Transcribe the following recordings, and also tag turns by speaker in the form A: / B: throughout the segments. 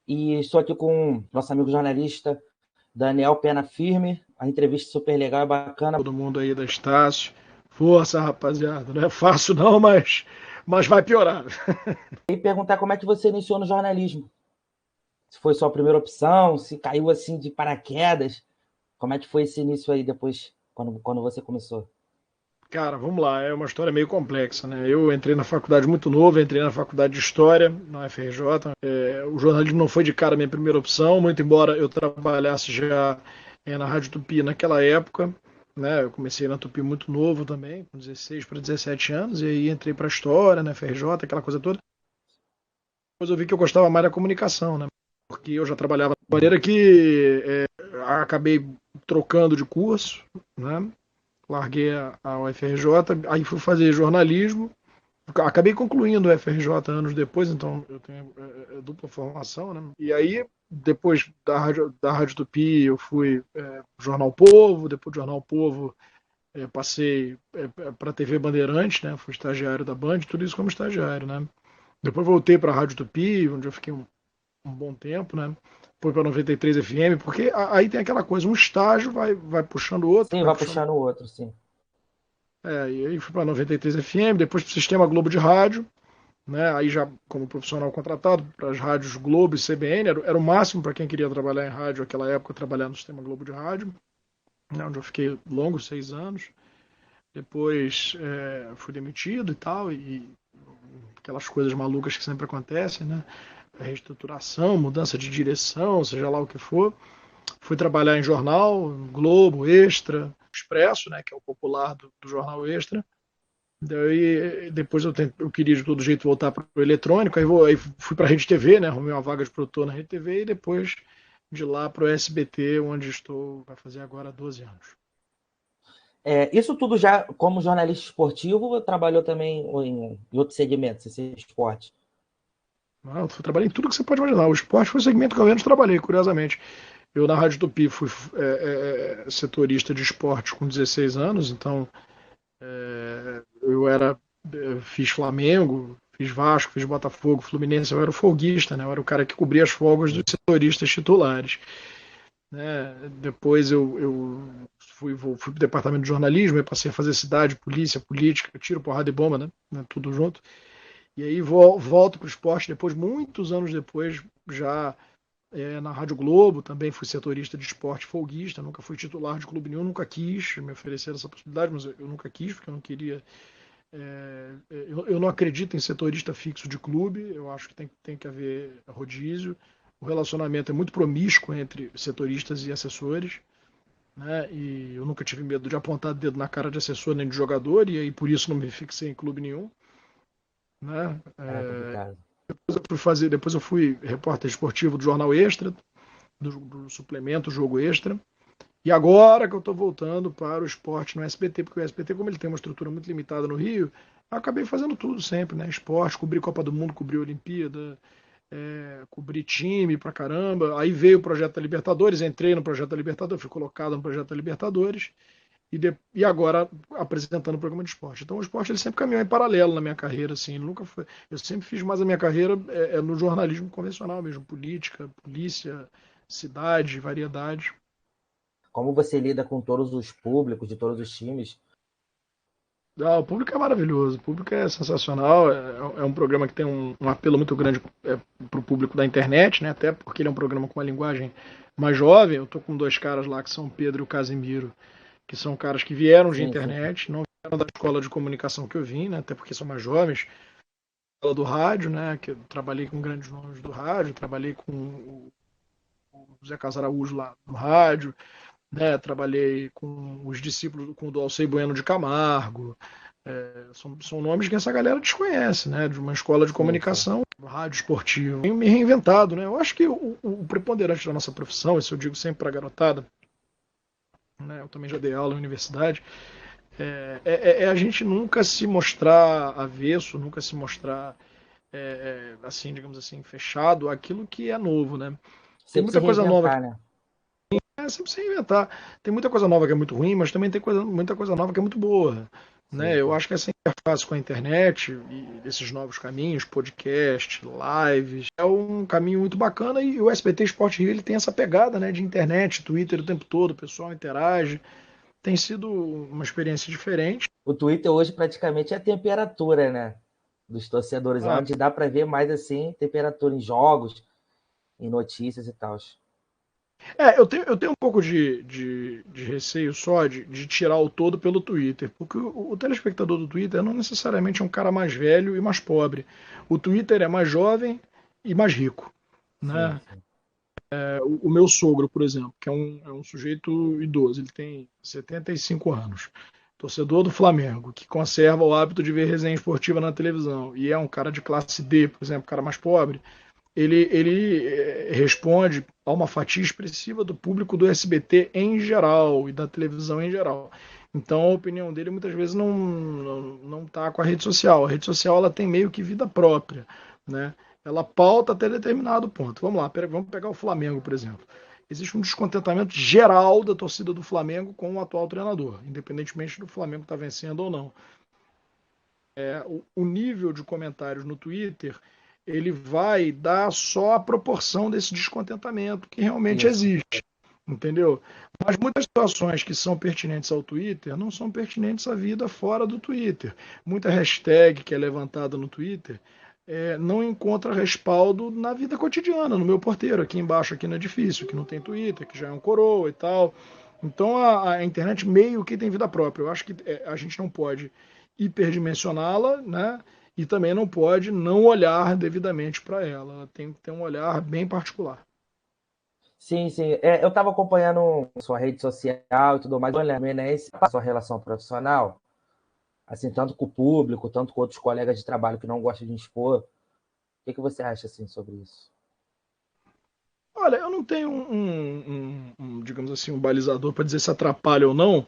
A: e estou aqui com nosso amigo jornalista Daniel Pena Firme. A entrevista super legal e bacana.
B: Todo mundo aí da Estácio. Força, rapaziada. Não é fácil não, mas vai piorar.
A: E perguntar como é que você iniciou no jornalismo. Se foi sua primeira opção, se caiu assim de paraquedas. Como é que foi esse início aí depois, quando você começou?
B: Cara, vamos lá. É uma história meio complexa, né? Eu entrei na faculdade muito novo, entrei na faculdade de História, na UFRJ. O jornalismo não foi de cara a minha primeira opção, muito embora eu trabalhasse já na Rádio Tupi naquela época. Né? Eu comecei na Tupi muito novo também, com 16 para 17 anos, e aí entrei para História, na UFRJ, aquela coisa toda. Depois eu vi que eu gostava mais da comunicação, né? Porque eu já trabalhava de maneira que acabei trocando de curso, né? Larguei a UFRJ, aí fui fazer jornalismo, acabei concluindo a UFRJ anos depois, então eu tenho dupla formação, né? E aí, depois da Rádio Tupi, eu fui Jornal Povo, depois do Jornal Povo passei para a TV Bandeirantes, né? Fui estagiário da Band, tudo isso como estagiário, né? Depois voltei para a Rádio Tupi, onde eu fiquei um bom tempo, né? Foi para 93 FM, porque aí tem aquela coisa, um estágio vai puxando o outro,
A: Sim,
B: vai
A: vai
B: puxando.
A: puxando o outro, sim.
B: E aí fui para 93 FM, depois para o Sistema Globo de Rádio, né? Aí já como profissional contratado para as rádios Globo e CBN, era o máximo para quem queria trabalhar em rádio naquela época, trabalhar no Sistema Globo de Rádio, né? Onde eu fiquei longos 6 anos. Depois fui demitido e tal, e aquelas coisas malucas que sempre acontecem, né? Reestruturação, mudança de direção, seja lá o que for. Fui trabalhar em jornal, Globo, Extra, Expresso, né, que é o popular do jornal Extra. Daí, depois eu queria de todo jeito voltar para o eletrônico, aí fui para a Rede TV, né, arrumei uma vaga de produtor na Rede TV e depois de lá para o SBT, onde estou, vai fazer agora 12 anos.
A: Isso tudo já como jornalista esportivo ou trabalhou também em outros segmentos, esse esporte?
B: Não, eu trabalhei em tudo que você pode imaginar. O esporte foi o segmento que eu menos trabalhei, curiosamente. Eu na Rádio Tupi fui setorista de esporte com 16 anos, então fiz Flamengo, fiz Vasco, fiz Botafogo, Fluminense, eu era o folguista, né? Eu era o cara que cobria as folgas dos setoristas titulares. Né? Depois eu fui para o departamento de jornalismo, eu passei a fazer cidade, polícia, política, tiro, porrada e bomba, né? Tudo junto. E aí volto para o esporte depois, muitos anos depois, já na Rádio Globo, também fui setorista de esporte folguista, nunca fui titular de clube nenhum, nunca quis, me ofereceram essa possibilidade, mas eu nunca quis, porque eu não queria. Eu não acredito em setorista fixo de clube, eu acho que tem que haver rodízio. O relacionamento é muito promíscuo entre setoristas e assessores, né? E eu nunca tive medo de apontar dedo na cara de assessor nem de jogador, e aí por isso não me fixei em clube nenhum. Né?
A: É complicado.
B: Depois eu fui repórter esportivo do Jornal Extra, do suplemento Jogo Extra. E agora que eu estou voltando para o esporte no SBT, porque o SBT, como ele tem uma estrutura muito limitada no Rio, eu acabei fazendo tudo sempre, né? Esporte, cobri Copa do Mundo, cobri Olimpíada, cobri time pra caramba. Aí veio o projeto da Libertadores, entrei no projeto da Libertadores, fui colocado no projeto da Libertadores e agora apresentando o programa de esporte. Então o esporte ele sempre caminhou em paralelo na minha carreira, assim, ele nunca foi. Eu sempre fiz mais a minha carreira no jornalismo convencional mesmo, política, polícia, cidade, variedade.
A: Como você lida com todos os públicos de todos os times?
B: Ah, o público é maravilhoso, o público é sensacional, é um programa que tem um apelo muito grande para o público da internet, né? Até porque ele é um programa com uma linguagem mais jovem. Eu tô com dois caras lá que são o Pedro e o Casimiro, que são caras que vieram de
A: Sim, sim.
B: internet, não vieram da escola de comunicação que eu vim, né? Até porque são mais jovens. Escola do rádio, né? Que eu trabalhei com grandes nomes do rádio, trabalhei com o Zé Carlos Araújo lá no rádio, né? Trabalhei com os discípulos, com o do Alcei Bueno de Camargo. São nomes que essa galera desconhece, né? De uma escola de
A: Sim, sim.
B: comunicação, rádio esportivo. Tenho me reinventado, né? Eu acho que o preponderante da nossa profissão, isso eu digo sempre para a garotada, né? Eu também já dei aula na universidade, é a gente nunca se mostrar avesso, nunca se mostrar, assim, digamos assim, fechado àquilo que é novo, né? Tem
A: Sempre se
B: muita coisa nova
A: reinventar, né?
B: sempre se inventar. Tem muita coisa nova que é muito ruim, mas também tem muita coisa nova que é muito boa. né?
A: Sim,
B: Eu
A: sim.
B: acho que essa interface com a internet e esses novos caminhos, podcast, lives, é um caminho muito bacana e o SBT Sport Rio ele tem essa pegada, né, de internet, Twitter o tempo todo, o pessoal interage. Tem sido uma experiência diferente.
A: O Twitter hoje praticamente é a temperatura, né? Dos torcedores,
B: Ah,
A: onde dá para ver mais assim, temperatura em jogos, em notícias e tal.
B: eu tenho um pouco de receio só de tirar o todo pelo Twitter, porque o telespectador do Twitter não necessariamente é um cara mais velho e mais pobre. O Twitter é mais jovem e mais rico,
A: Sim,
B: né?
A: sim.
B: O meu sogro, por exemplo, que é um sujeito idoso, ele tem 75 anos, torcedor do Flamengo, que conserva o hábito de ver resenha esportiva na televisão, e é um cara de classe D, por exemplo, cara mais pobre, ele responde a uma fatia expressiva do público do SBT em geral e da televisão em geral. Então a opinião dele muitas vezes não tá com a rede social. A rede social ela tem meio que vida própria, né? Ela pauta até determinado ponto. Vamos lá, vamos pegar o Flamengo, por exemplo. Existe um descontentamento geral da torcida do Flamengo com o atual treinador, independentemente do Flamengo estar vencendo ou não. O nível de comentários no Twitter ele vai dar só a proporção desse descontentamento que realmente
A: Isso.
B: existe, entendeu? Mas muitas situações que são pertinentes ao Twitter não são pertinentes à vida fora do Twitter. Muita hashtag que é levantada no Twitter não encontra respaldo na vida cotidiana, no meu porteiro, aqui embaixo, aqui no edifício, que não tem Twitter, que já é um coroa e tal. Então a internet meio que tem vida própria. Eu acho que a gente não pode hiperdimensioná-la, né? E também não pode não olhar devidamente para ela. Ela tem que ter um olhar bem particular.
A: Sim, sim. É, eu estava acompanhando sua rede social e tudo mais, olhando, né? A sua relação profissional, assim, tanto com o público, tanto com outros colegas de trabalho que não gostam de expor. O que, que você acha, assim, sobre isso?
B: Olha, eu não tenho digamos assim, um balizador para dizer se atrapalha ou não,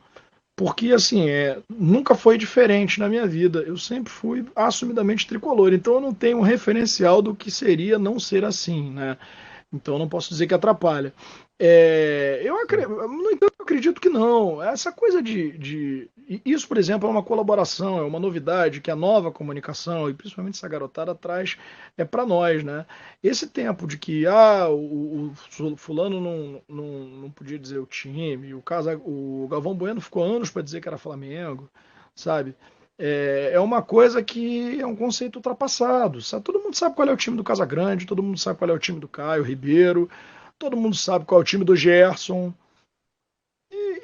B: porque assim, nunca foi diferente na minha vida. Eu sempre fui assumidamente tricolor, então eu não tenho um referencial do que seria não ser assim, né? Então não posso dizer que atrapalha.
A: Sim.
B: No entanto, eu acredito que não. Essa coisa Isso, por exemplo, é uma colaboração, é uma novidade que a nova comunicação, e principalmente essa garotada, traz para nós, né? Esse tempo de que o fulano não podia dizer o time, o Galvão Bueno ficou anos para dizer que era Flamengo, sabe? É uma coisa que é um conceito ultrapassado. Sabe? Todo mundo sabe qual é o time do Casagrande, todo mundo sabe qual é o time do Caio Ribeiro, todo mundo sabe qual é o time do Gerson.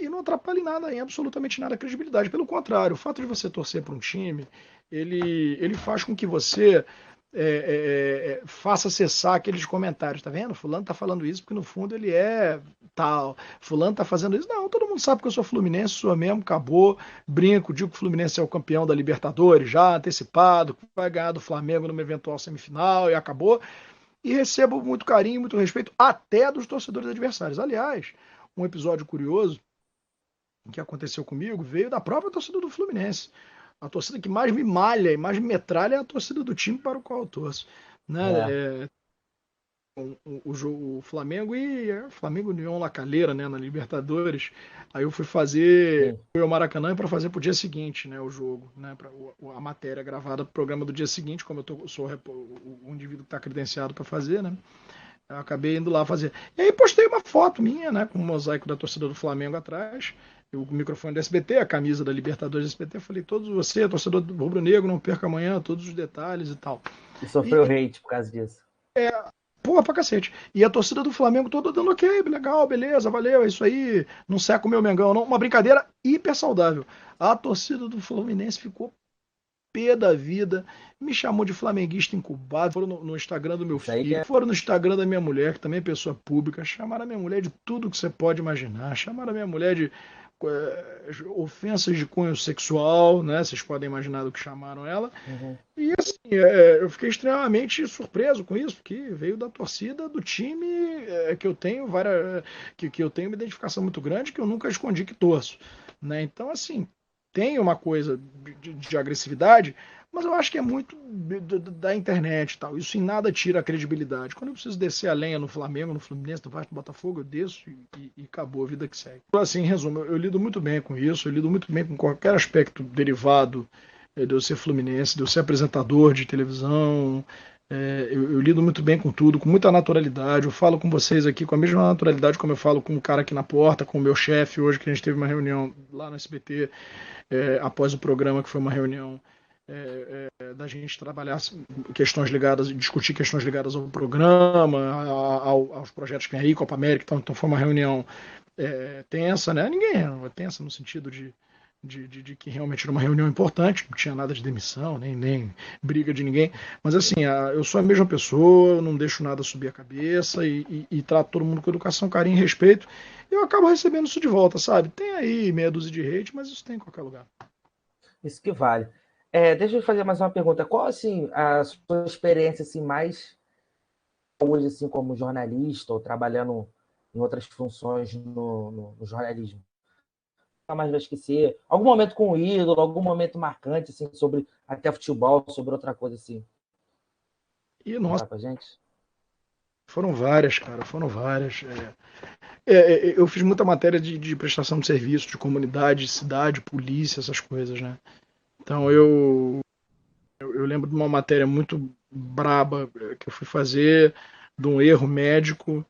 B: E não atrapalha em nada, em absolutamente nada a credibilidade. Pelo contrário, o fato de você torcer para um time, ele faz com que você faça cessar aqueles comentários, tá vendo? Fulano tá falando isso porque no fundo ele é tal. Fulano tá fazendo isso. Não, todo mundo sabe que eu sou fluminense, sou mesmo, acabou. Brinco, digo que o Fluminense é o campeão da Libertadores já antecipado, que vai ganhar do Flamengo numa eventual semifinal e acabou. E recebo muito carinho, muito respeito, até dos torcedores adversários. Aliás, um episódio curioso que aconteceu comigo veio da própria torcida do Fluminense. A torcida que mais me malha e mais me metralha é a torcida do time para o qual eu torço.
A: É,
B: Né? O Flamengo e Flamengo União La Calera, né, na Libertadores. Aí eu
A: sim.
B: fui ao Maracanã para fazer pro dia seguinte, né, o jogo, né, a matéria gravada pro programa do dia seguinte, como sou o indivíduo que está credenciado para fazer, né? Eu acabei indo lá fazer. E aí postei uma foto minha, né, com o mosaico da torcida do Flamengo atrás, o microfone do SBT, a camisa da Libertadores do SBT. Falei, todos você, torcedor do Rubro Negro, não perca amanhã todos os detalhes e tal.
A: E
B: E,
A: sofreu hate por causa disso.
B: porra pra cacete. E a torcida do Flamengo toda dando ok, legal, beleza, valeu, é isso aí. Não seca o meu Mengão, não. Uma brincadeira hiper saudável. A torcida do Fluminense ficou pé da vida, me chamou de flamenguista incubado, foram no Instagram do meu
A: Isso aí que
B: filho,
A: é.
B: foram no Instagram da minha mulher, que também é pessoa pública, chamaram a minha mulher de tudo que você pode imaginar, chamaram a minha mulher de ofensas de cunho sexual, né? Vocês podem imaginar do que chamaram ela.
A: Uhum.
B: E assim, eu fiquei extremamente surpreso com isso, porque veio da torcida do time que eu tenho que eu tenho uma identificação muito grande, que eu nunca escondi que torço. Né? Então, assim, tem uma coisa de agressividade, mas eu acho que é muito da internet e tal. Isso em nada tira a credibilidade. Quando eu preciso descer a lenha no Flamengo, no Fluminense, no Vasco, no Botafogo, eu desço e acabou a vida que segue. Então, assim, em resumo, eu lido muito bem com isso, eu lido muito bem com qualquer aspecto derivado de eu ser fluminense, de eu ser apresentador de televisão. Eu lido muito bem com tudo, com muita naturalidade. Eu falo com vocês aqui com a mesma naturalidade como eu falo com o cara aqui na porta, com o meu chefe hoje, que a gente teve uma reunião lá no SBT, após o programa, que foi uma reunião da gente trabalhar questões ligadas, discutir questões ligadas ao programa, aos projetos que vem aí, Copa América, então foi uma reunião tensa, né? Ninguém é tensa no sentido de que realmente era uma reunião importante, não tinha nada de demissão, nem briga de ninguém, mas assim, eu sou a mesma pessoa, não deixo nada subir a cabeça e trato todo mundo com educação, carinho e respeito, e eu acabo recebendo isso de volta, sabe? Tem aí meia dúzia de hate, mas isso tem em qualquer lugar.
A: Isso que vale. Deixa eu fazer mais uma pergunta. Qual, assim, a sua experiência assim, mais hoje, assim, como jornalista ou trabalhando em outras funções no jornalismo? Nunca mais vai esquecer. Algum momento com o ídolo, algum momento marcante, assim, sobre até futebol, sobre outra coisa, assim.
B: E, nossa,
A: Contar pra gente?
B: foram várias, cara, foram várias. Eu fiz muita matéria de prestação de serviço, de comunidade, cidade, polícia, essas coisas, né? Então eu lembro de uma matéria muito braba que eu fui fazer, de um erro médico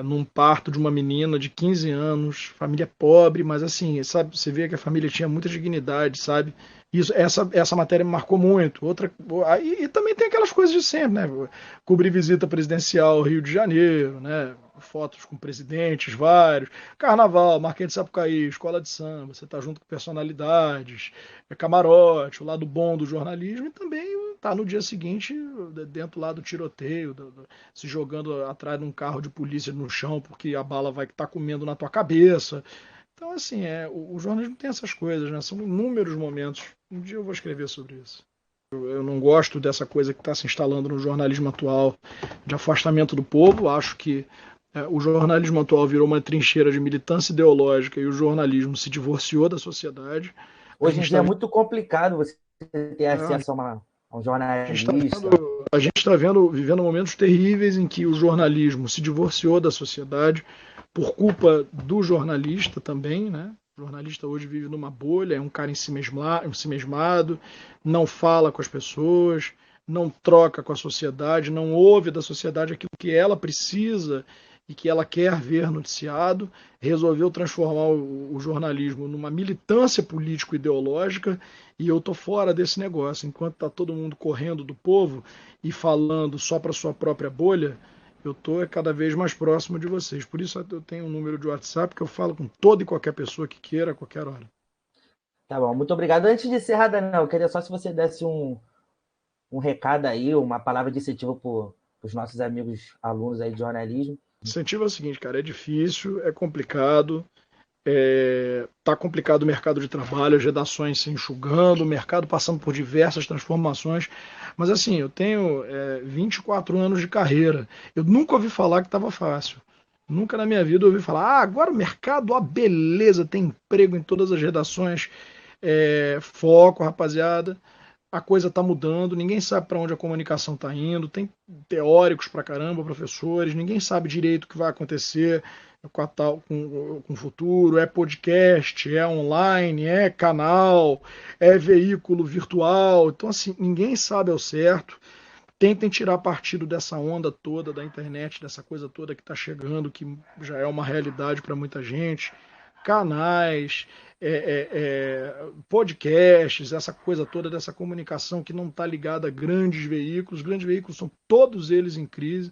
B: num parto de uma menina de 15 anos, família pobre, mas assim, sabe, você vê que a família tinha muita dignidade, sabe? Essa matéria me marcou muito. E também tem aquelas coisas de sempre, né? Cobrir visita presidencial ao Rio de Janeiro, né? Fotos com presidentes vários, carnaval, Marquês de Sapucaí, escola de samba, você tá junto com personalidades, camarote, o lado bom do jornalismo e também tá no dia seguinte dentro lá do tiroteio, se jogando atrás de um carro de polícia no chão porque a bala vai estar comendo na tua cabeça. Então, assim, o jornalismo tem essas coisas, né? São inúmeros momentos. Um dia eu vou escrever sobre isso. Eu não gosto dessa coisa que está se instalando no jornalismo atual de afastamento do povo. Acho que o jornalismo atual virou uma trincheira de militância ideológica e o jornalismo se divorciou da sociedade. A
A: Hoje
B: gente
A: em dia
B: está
A: é muito complicado você ter
B: é,
A: acesso a um jornalista.
B: a gente está vivendo momentos terríveis em que o jornalismo se divorciou da sociedade por culpa do jornalista também, né? O jornalista hoje vive numa bolha, é um cara ensimesmado, não fala com as pessoas, não troca com a sociedade, não ouve da sociedade aquilo que ela precisa e que ela quer ver noticiado, resolveu transformar o jornalismo numa militância político-ideológica e eu tô fora desse negócio. Enquanto tá todo mundo correndo do povo e falando só para sua própria bolha, eu tô cada vez mais próximo de vocês. Por isso eu tenho um número de WhatsApp que eu falo com toda e qualquer pessoa que queira, a qualquer hora.
A: Tá bom, muito obrigado. Antes de encerrar, Daniel, eu queria só se você desse um recado aí, uma palavra de incentivo para os nossos amigos alunos aí de jornalismo.
B: Incentivo é o seguinte, cara, é difícil, é complicado, tá complicado o mercado de trabalho, as redações se enxugando, o mercado passando por diversas transformações, mas assim, eu tenho 24 anos de carreira, eu nunca ouvi falar que estava fácil. Nunca na minha vida eu ouvi falar, agora o mercado, beleza, tem emprego em todas as redações, foco, rapaziada, a coisa está mudando, ninguém sabe para onde a comunicação está indo, tem teóricos para caramba, professores, ninguém sabe direito o que vai acontecer com o futuro, é podcast, é online, é canal, é veículo virtual, então assim, ninguém sabe ao certo. Tentem tirar partido dessa onda toda da internet, dessa coisa toda que está chegando, que já é uma realidade para muita gente. Canais, podcasts, essa coisa toda dessa comunicação que não está ligada a grandes veículos. Os grandes veículos são todos eles em crise,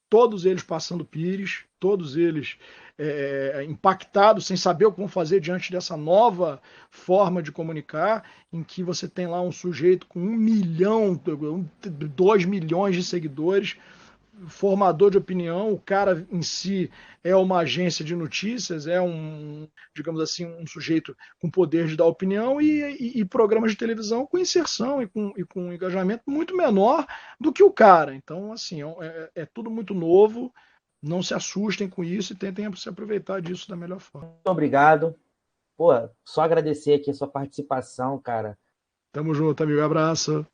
B: todos eles passando pires, todos eles impactados, sem saber o que vão fazer diante dessa nova forma de comunicar, em que você tem lá um sujeito com 1 milhão, 2 milhões de seguidores, formador de opinião, o cara em si é uma agência de notícias, é digamos assim, um sujeito com poder de dar opinião e programas de televisão com inserção e com engajamento muito menor do que o cara. Então, assim, é tudo muito novo, não se assustem com isso e tentem se aproveitar disso da melhor forma.
A: Muito obrigado Pô, só agradecer aqui a sua participação, cara.
B: Tamo junto, amigo. Abraço.